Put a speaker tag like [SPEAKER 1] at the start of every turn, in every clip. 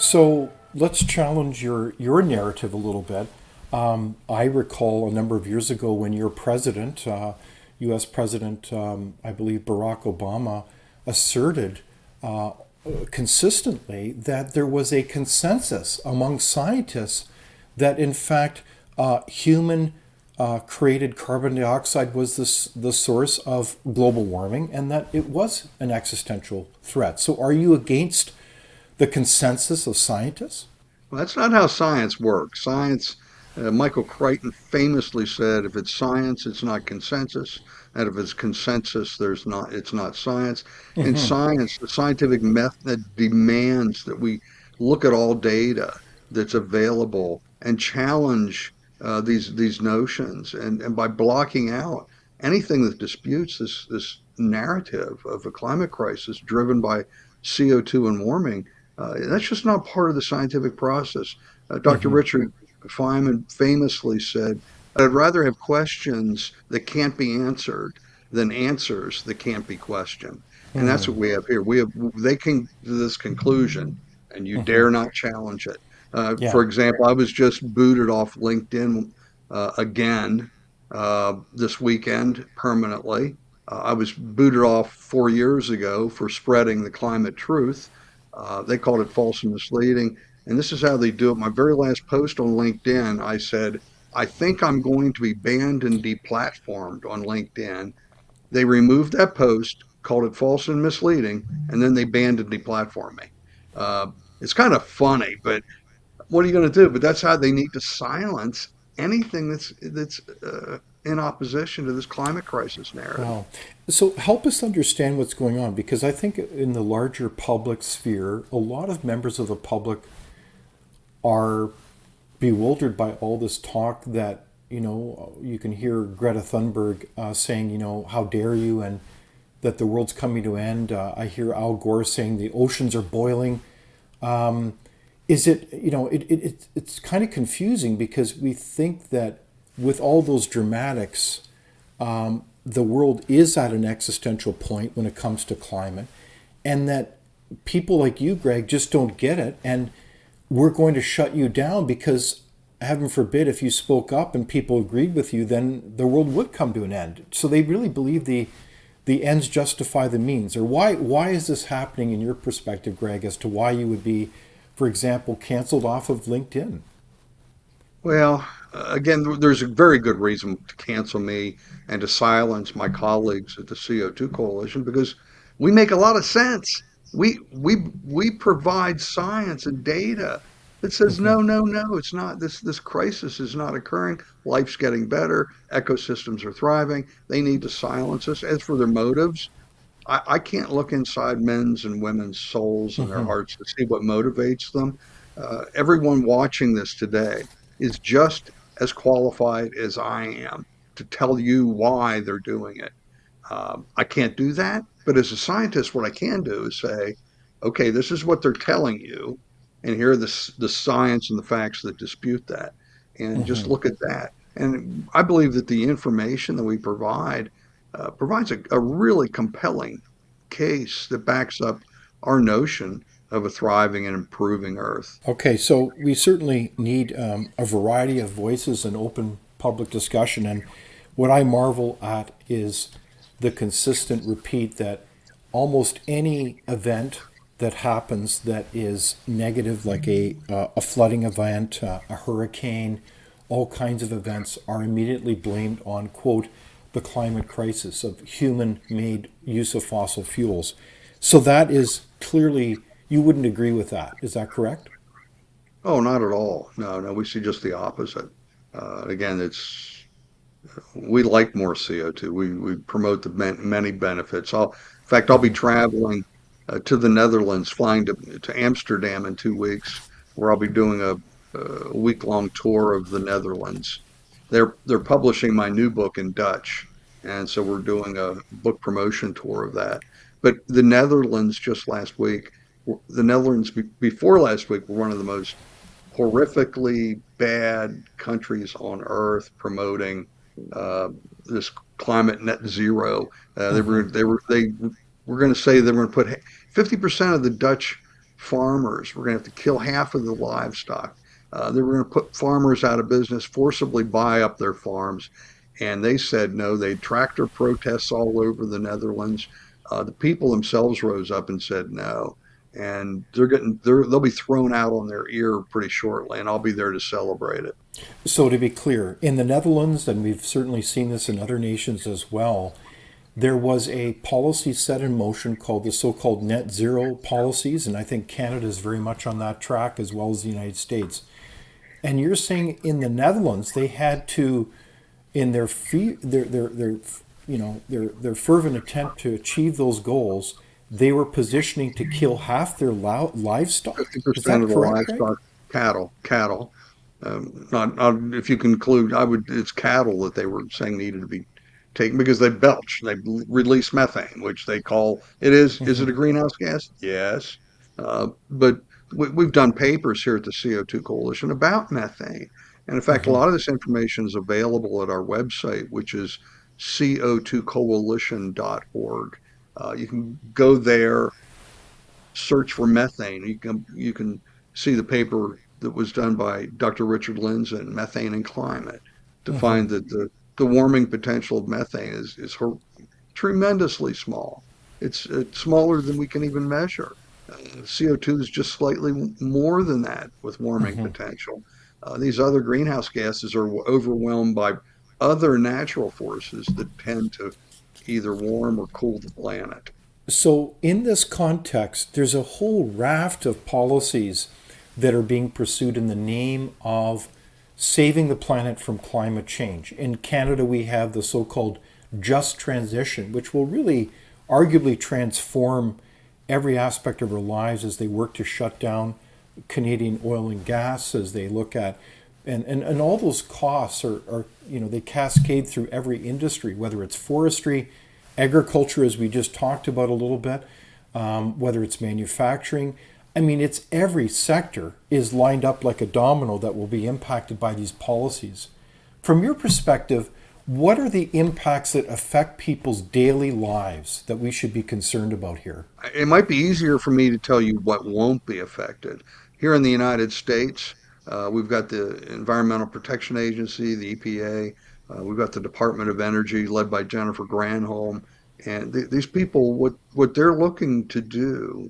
[SPEAKER 1] So let's challenge your narrative a little bit. I recall a number of years ago when your president, U.S. President, I believe Barack Obama, asserted uh, consistently that there was a consensus among scientists that, in fact, human created carbon dioxide was the source of global warming and that it was an existential threat. So, are you against the consensus of scientists?
[SPEAKER 2] Well, that's not how science works. Michael Crichton famously said, if it's science, it's not consensus. And if it's consensus, it's not science. In science, the scientific method demands that we look at all data that's available and challenge these notions. And by blocking out anything that disputes this narrative of a climate crisis driven by CO2 and warming, that's just not part of the scientific process. Dr. Richard Feynman famously said, I'd rather have questions that can't be answered than answers that can't be questioned. And that's what we have here. They came to this conclusion, and you dare not challenge it.
[SPEAKER 1] Yeah.
[SPEAKER 2] For example, I was just booted off LinkedIn again this weekend permanently. I was booted off 4 years ago for spreading the climate truth. They called it false and misleading. And this is how they do it. My very last post on LinkedIn, I said, I think I'm going to be banned and deplatformed on LinkedIn. They removed that post, called it false and misleading, and then they banned and deplatformed me. It's kind of funny, but what are you going to do? But that's how they need to silence anything that's in opposition to this climate crisis narrative.
[SPEAKER 1] Wow. So help us understand what's going on because I think in the larger public sphere, a lot of members of the public are bewildered by all this talk that, you can hear Greta Thunberg saying, how dare you, and that the world's coming to an end. I hear Al Gore saying the oceans are boiling. Is it, it's kind of confusing because we think that with all those dramatics, the world is at an existential point when it comes to climate, and that people like you, Greg, just don't get it. And we're going to shut you down because, heaven forbid, if you spoke up and people agreed with you, then the world would come to an end. So they really believe the ends justify the means. Or why is this happening in your perspective, Greg, as to why you would be, for example, canceled off of LinkedIn?
[SPEAKER 2] Well, again, there's a very good reason to cancel me and to silence my colleagues at the CO2 Coalition because we make a lot of sense. We provide science and data that says no, no, no, it's not. This crisis is not occurring. Life's getting better. Ecosystems are thriving. They need to silence us. As for their motives, I can't look inside men's and women's souls and their hearts to see what motivates them. Everyone watching this today is just as qualified as I am to tell you why they're doing it. I can't do that, but as a scientist, what I can do is say, okay, this is what they're telling you, and here are the science and the facts that dispute that, and just look at that. And I believe that the information that we provide provides a really compelling case that backs up our notion of a thriving and improving Earth.
[SPEAKER 1] Okay, so we certainly need a variety of voices and open public discussion. And what I marvel at is the consistent repeat that almost any event that happens that is negative, like a flooding event, a hurricane, all kinds of events are immediately blamed on, quote, the climate crisis of human made use of fossil fuels. So that is clearly, you wouldn't agree with that. Is that correct?
[SPEAKER 2] Oh, not at all. No, no, we see just the opposite. Again, it's we like more CO2. We promote the many benefits. In fact, I'll be traveling to the Netherlands, flying to Amsterdam in 2 weeks, where I'll be doing a week-long tour of the Netherlands. They're publishing my new book in Dutch, and so we're doing a book promotion tour of that. But the Netherlands just last week, the Netherlands before last week were one of the most horrifically bad countries on earth promoting uh, this climate net zero. They were going to say they were going to put 50% of the Dutch farmers. We're going to have to kill half of the livestock. They were going to put farmers out of business, forcibly buy up their farms. And they said no. They had tractor protests all over the Netherlands. The people themselves rose up and said no. And they'll be thrown out on their ear pretty shortly, and I'll be there to celebrate it.
[SPEAKER 1] So, to be clear, in the Netherlands, and we've certainly seen this in other nations as well, there was a policy set in motion called the so called net zero policies. And I think Canada is very much on that track as well as the United States. And you're saying in the Netherlands, they had to, in their fervent attempt to achieve those goals, they were positioning to kill half their livestock. Is
[SPEAKER 2] 50%
[SPEAKER 1] that
[SPEAKER 2] of the
[SPEAKER 1] correct, Greg?
[SPEAKER 2] livestock, cattle. Not if you conclude, it's cattle that they were saying needed to be taken because they belch, they release methane, which they call is it a greenhouse gas? Yes. But we've done papers here at the CO2 Coalition about methane. And in fact, a lot of this information is available at our website, which is co2coalition.org. You can go there, search for methane. You can see the paper that was done by Dr. Richard Lindzen, Methane and Climate, to find that the warming potential of methane is tremendously small. It's smaller than we can even measure. CO2 is just slightly more than that with warming potential. These other greenhouse gases are overwhelmed by other natural forces that tend to either warm or cool the planet.
[SPEAKER 1] So, in this context, there's a whole raft of policies that are being pursued in the name of saving the planet from climate change. In Canada, we have the so called just transition, which will really arguably transform every aspect of our lives as they work to shut down Canadian oil and gas, as they look at and all those costs are they cascade through every industry, whether it's forestry, agriculture, as we just talked about a little bit, whether it's manufacturing. I mean, it's every sector is lined up like a domino that will be impacted by these policies. From your perspective, what are the impacts that affect people's daily lives that we should be concerned about here?
[SPEAKER 2] It might be easier for me to tell you what won't be affected. Here in the United States, we've got the Environmental Protection Agency, the EPA. We've got the Department of Energy led by Jennifer Granholm. And these people, what they're looking to do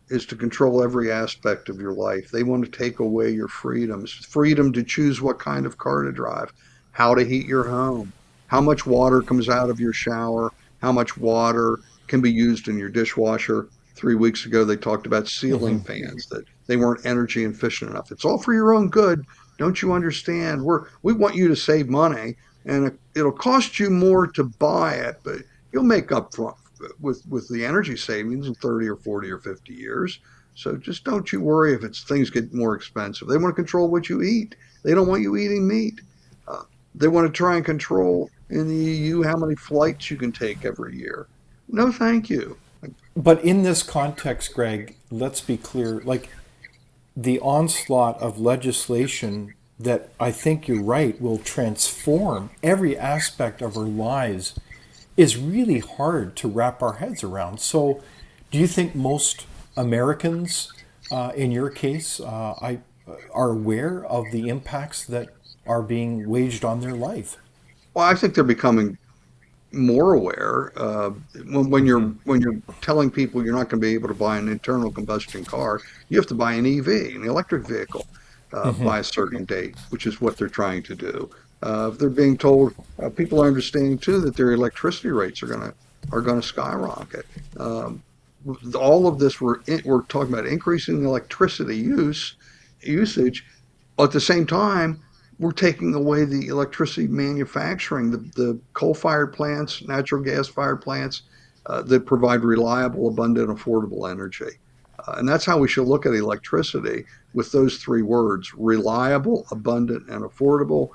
[SPEAKER 2] is to control every aspect of your life. They want to take away your freedoms, freedom to choose what kind of car to drive, how to heat your home, how much water comes out of your shower, how much water can be used in your dishwasher. 3 weeks ago, they talked about ceiling fans, that they weren't energy efficient enough. It's all for your own good. Don't you understand? We want you to save money, and it'll cost you more to buy it, but you'll make up for with the energy savings in 30 or 40 or 50 years. So just don't you worry if it's things get more expensive. They want to control what you eat. They don't want you eating meat. Uh, they want to try and control in the EU how many flights you can take every year. No, thank you.
[SPEAKER 1] But in this context, Greg, let's be clear, like the onslaught of legislation that I think you're right will transform every aspect of our lives is really hard to wrap our heads around. So, do you think most Americans, in your case, are aware of the impacts that are being waged on their life?
[SPEAKER 2] Well, I think they're becoming more aware. When you're telling people you're not going to be able to buy an internal combustion car, you have to buy an EV, an electric vehicle, by a certain date, which is what they're trying to do. They're being told, people are understanding too that their electricity rates are going to skyrocket. Um, all of this, we're talking about increasing electricity usage. At the same time, we're taking away the electricity manufacturing, the coal-fired plants, natural gas-fired plants, that provide reliable, abundant, affordable energy. And that's how we should look at electricity, with those three words: reliable, abundant, and affordable.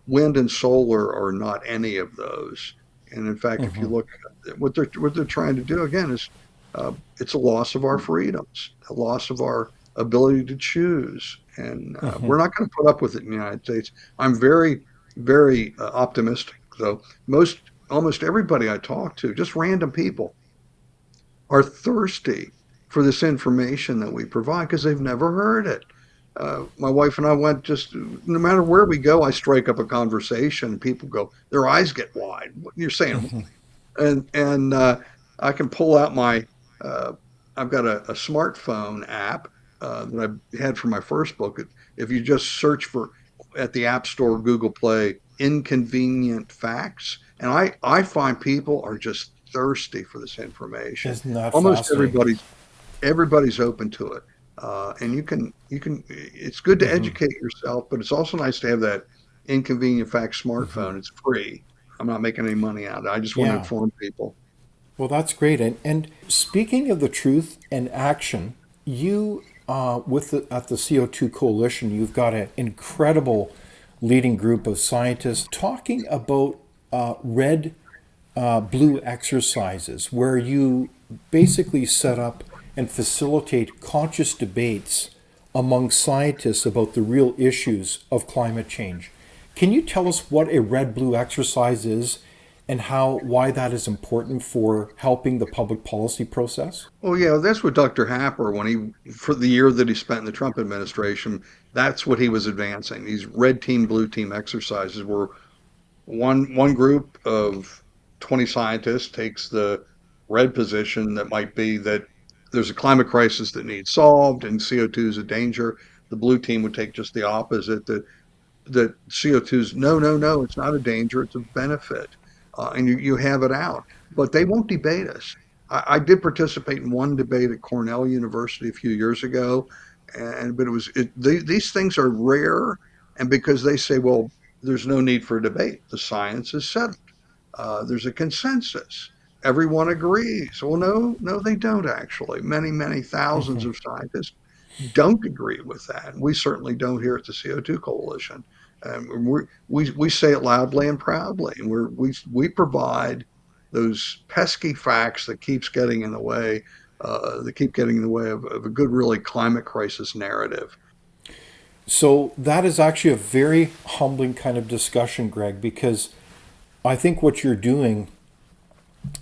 [SPEAKER 2] Wind and solar are not any of those. And in fact, if you look at what they're trying to do again is, it's a loss of our freedoms, a loss of our ability to choose. And we're not going to put up with it in the United States. I'm very, very optimistic, though. Almost everybody I talk to, just random people, are thirsty for this information that we provide because they've never heard it. My wife and I went just no matter where we go, I strike up a conversation and people go, their eyes get wide. What you're saying, and I can pull out my uh, I've got a smartphone app that I had for my first book. If you just search for at the App Store, Google Play, inconvenient facts, and I find people are just thirsty for this information.
[SPEAKER 1] Isn't that
[SPEAKER 2] Almost
[SPEAKER 1] fascinating?
[SPEAKER 2] everybody's open to it, and you can. It's good to
[SPEAKER 1] Hmm.
[SPEAKER 2] educate yourself, but it's also nice to have that inconvenient facts
[SPEAKER 1] Hmm.
[SPEAKER 2] smartphone. It's free. I'm not making any money out of it. I just want to
[SPEAKER 1] Yeah.
[SPEAKER 2] inform people.
[SPEAKER 1] Well, that's great. And speaking of the truth and action, you at the CO2 Coalition, you've got an incredible leading group of scientists talking about red blue exercises, where you basically set up and facilitate conscious debates among scientists about the real issues of climate change. Can you tell us what a red blue exercise is and why that is important for helping the public policy process?
[SPEAKER 2] Oh yeah, that's what Dr. Happer, when for the year that he spent in the Trump administration, that's what he was advancing. These red team, blue team exercises were one group of 20 scientists takes the red position that might be that there's a climate crisis that needs solved and CO2 is a danger. The blue team would take just the opposite, that CO2 is no, no, no, it's not a danger, it's a benefit. And you have it out. But they won't debate us. I did participate in one debate at Cornell University a few years ago, but these things are rare, and because they say, well, there's no need for a debate, the science is settled. There's a consensus. Everyone agrees. Well, no, no, they don't actually. Many, many thousands of scientists don't agree with that. We certainly don't here at the CO2 Coalition. We say it loudly and proudly. And we provide those pesky facts that keeps getting in the way, that keep getting in the way of a good, really climate crisis narrative.
[SPEAKER 1] So that is actually a very humbling kind of discussion, Greg, because I think what you're doing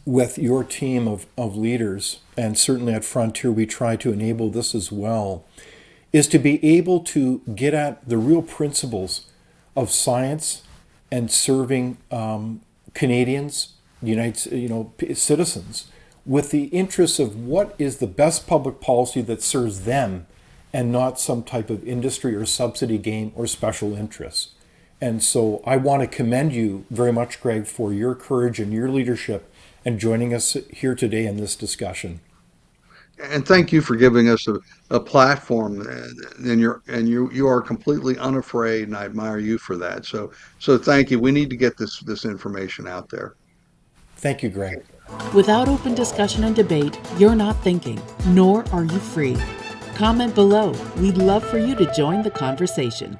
[SPEAKER 1] with your team of leaders, and certainly at Frontier, we try to enable this as well, is to be able to get at the real principles of science and serving Canadians, citizens, with the interests of what is the best public policy that serves them, and not some type of industry or subsidy game or special interests. And so I want to commend you very much, Greg, for your courage and your leadership and joining us here today in this discussion.
[SPEAKER 2] And thank you for giving us a platform. And you are completely unafraid, and I admire you for that. So thank you. We need to get this information out there.
[SPEAKER 1] Thank you, Greg.
[SPEAKER 3] Without open discussion and debate, you're not thinking, nor are you free. Comment below. We'd love for you to join the conversation.